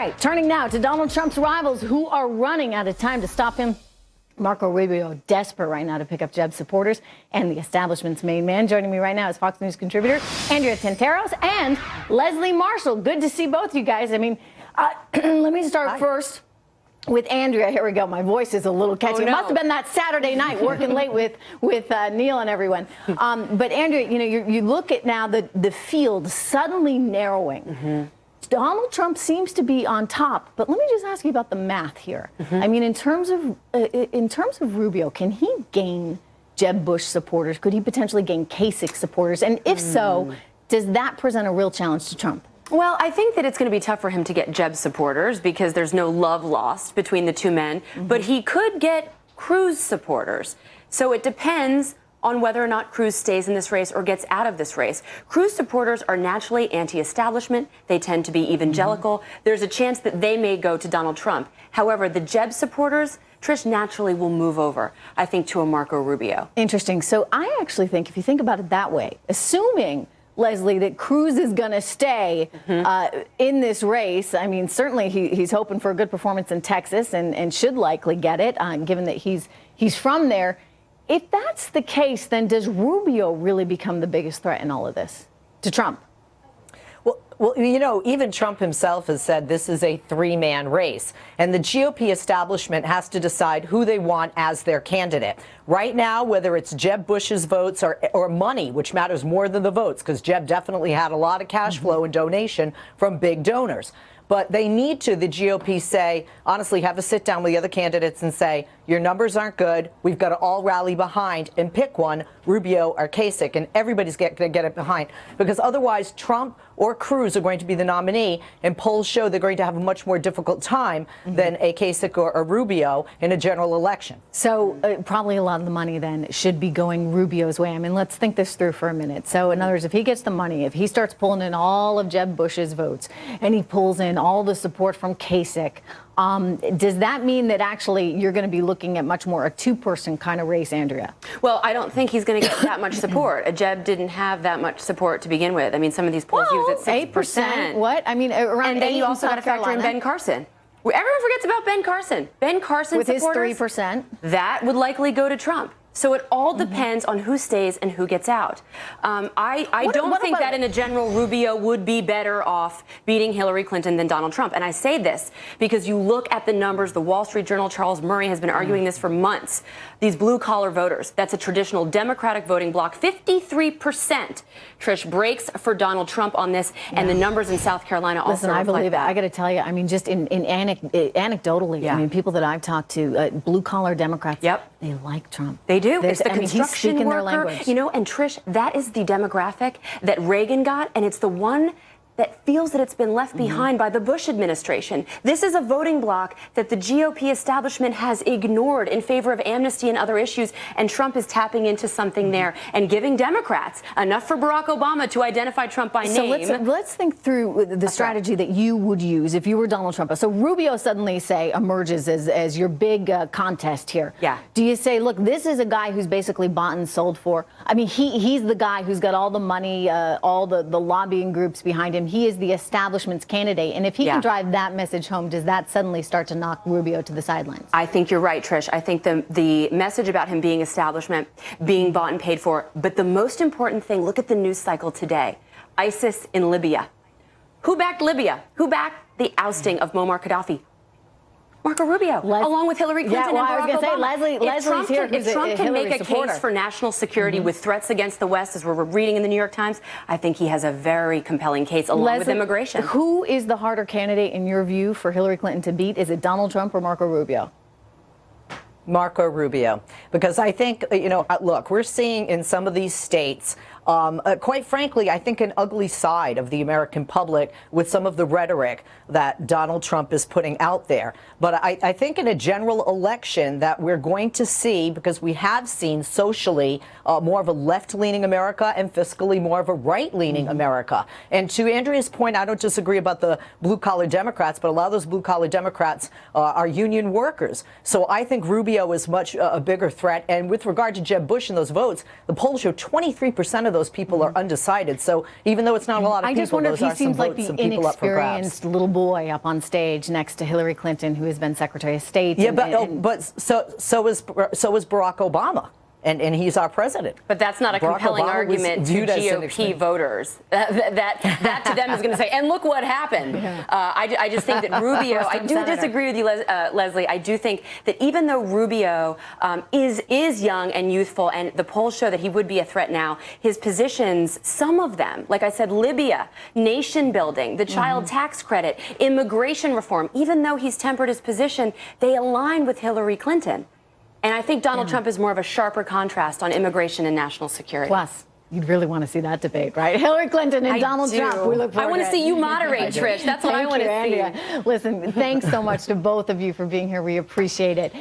right, turning now to Donald Trump's rivals who are running out of time to stop him. Marco Rubio, desperate right now to pick up Jeb supporters, and the establishment's main man. Joining me right now is Fox News contributor Andrea Tantaros and Leslie Marshall. Good to see both you guys. I mean, let me start first with Andrea. Here we go. My voice is a little catchy. Oh, no. It must have been that Saturday night working late with Neil and everyone. But Andrea, you know, you look at now the field suddenly narrowing. Mm-hmm. Donald Trump seems to be on top, but let me just ask you about the math here. Mm-hmm. I mean, in terms of Rubio, can he gain Jeb Bush supporters? Could he potentially gain Kasich supporters? And if so, does that present a real challenge to Trump? Well, I think that it's going to be tough for him to get Jeb supporters because there's no love lost between the two men. Mm-hmm. But he could get Cruz supporters. So it depends on whether or not Cruz stays in this race or gets out of this race. Cruz supporters are naturally anti-establishment. They tend to be evangelical. Mm-hmm. There's a chance that they may go to Donald Trump. However, the Jeb supporters, Trish, naturally will move over, I think, to a Marco Rubio. Interesting. So I actually think, if you think about it that way, assuming, Leslie, that Cruz is going to stay in this race. I mean, certainly he's hoping for a good performance in Texas and should likely get it, given that he's from there. If that's the case, then does Rubio really become the biggest threat in all of this to Trump? Well, you know, even Trump himself has said this is a three-man race, and the GOP establishment has to decide who they want as their candidate. Right now, whether it's Jeb Bush's votes or money, which matters more than the votes, because Jeb definitely had a lot of cash flow and donation from big donors. But they need to, the GOP, say, honestly, have a sit down with the other candidates and say, your numbers aren't good. We've got to all rally behind and pick one, Rubio or Kasich, and everybody's going to get it behind. Because otherwise, Trump or Cruz are going to be the nominee, and polls show they're going to have a much more difficult time than a Kasich or a Rubio in a general election. So probably a lot of the money then should be going Rubio's way. I mean, let's think this through for a minute. So in other words, if he gets the money, if he starts pulling in all of Jeb Bush's votes, and he pulls in all the support from Kasich, does that mean that actually you're going to be looking at much more a two-person kind of race, Andrea? Well, I don't think he's going to get that much support. Jeb didn't have that much support to begin with. I mean, some of these polls use at 6%. What? I mean, around 8%. And then you also got to factor in Ben Carson. Everyone forgets about Ben Carson. Ben Carson with supporters, his 3%. That would likely go to Trump. So it all depends on who stays and who gets out. I don't think that in a general, Rubio would be better off beating Hillary Clinton than Donald Trump. And I say this because you look at the numbers. The Wall Street Journal, Charles Murray, has been arguing this for months. These blue-collar voters, that's a traditional Democratic voting bloc. 53%, Trish, breaks for Donald Trump on this. And the numbers in South Carolina also reflect I believe that. it. I got to tell you, I mean, just anecdotally, I mean, people that I've talked to, blue-collar Democrats, they like Trump. They do. It's the construction he's worker, their language. you know, and Trish, that is the demographic that Reagan got, and it's the one that feels that it's been left behind by the Bush administration. This is a voting bloc that the GOP establishment has ignored in favor of amnesty and other issues, and Trump is tapping into something there and giving Democrats enough for Barack Obama to identify Trump by name. So let's think through the strategy that you would use if you were Donald Trump. So Rubio suddenly, say, emerges as your big contest here. Yeah. Do you say, look, this is a guy who's basically bought and sold for? I mean, he's the guy who's got all the money, all the lobbying groups behind him. He is the establishment's candidate. And if he can drive that message home, does that suddenly start to knock Rubio to the sidelines? I think you're right, Trish. I think the message about him being establishment, being bought and paid for, but the most important thing, look at the news cycle today. ISIS in Libya. Who backed Libya? Who backed the ousting of Muammar Gaddafi? Marco Rubio, along with Hillary Clinton and Barack Obama. Leslie's here. If Trump can make a case for national security with threats against the West, as we're reading in the New York Times, I think he has a very compelling case, along with immigration. Who is the harder candidate, in your view, for Hillary Clinton to beat? Is it Donald Trump or Marco Rubio? Marco Rubio, because I think, you know, look, we're seeing in some of these states, quite frankly, I think an ugly side of the American public with some of the rhetoric that Donald Trump is putting out there. But I think in a general election that we're going to see, because we have seen socially more of a left-leaning America and fiscally more of a right-leaning America. And to Andrea's point, I don't disagree about the blue-collar Democrats, but a lot of those blue-collar Democrats are union workers. So I think Rubio is much a bigger threat. And with regard to Jeb Bush and those votes, the polls show 23% of of those people are undecided. So even though it's not a lot of I people, just wonder if those he are some seems like votes, the some people up for grabs. inexperienced little boy up on stage next to Hillary Clinton, who has been Secretary of State. Yeah, but so is Barack Obama. And he's our president. But that's not a Barack compelling Obama argument to GOP voters. That to them is going to say, and look what happened. Yeah. I just think that Rubio, I do disagree with you, Leslie. I do think that even though Rubio is young and youthful, and the polls show that he would be a threat now, his positions, some of them, like I said, Libya, nation building, the child tax credit, immigration reform, even though he's tempered his position, they align with Hillary Clinton. And I think Donald Trump is more of a sharper contrast on immigration and national security. Plus, you'd really want to see that debate, right? Hillary Clinton and Donald Trump. We look forward I want to see you moderate, Trish. That's what I want to see. Listen, thanks so much to both of you for being here. We appreciate it.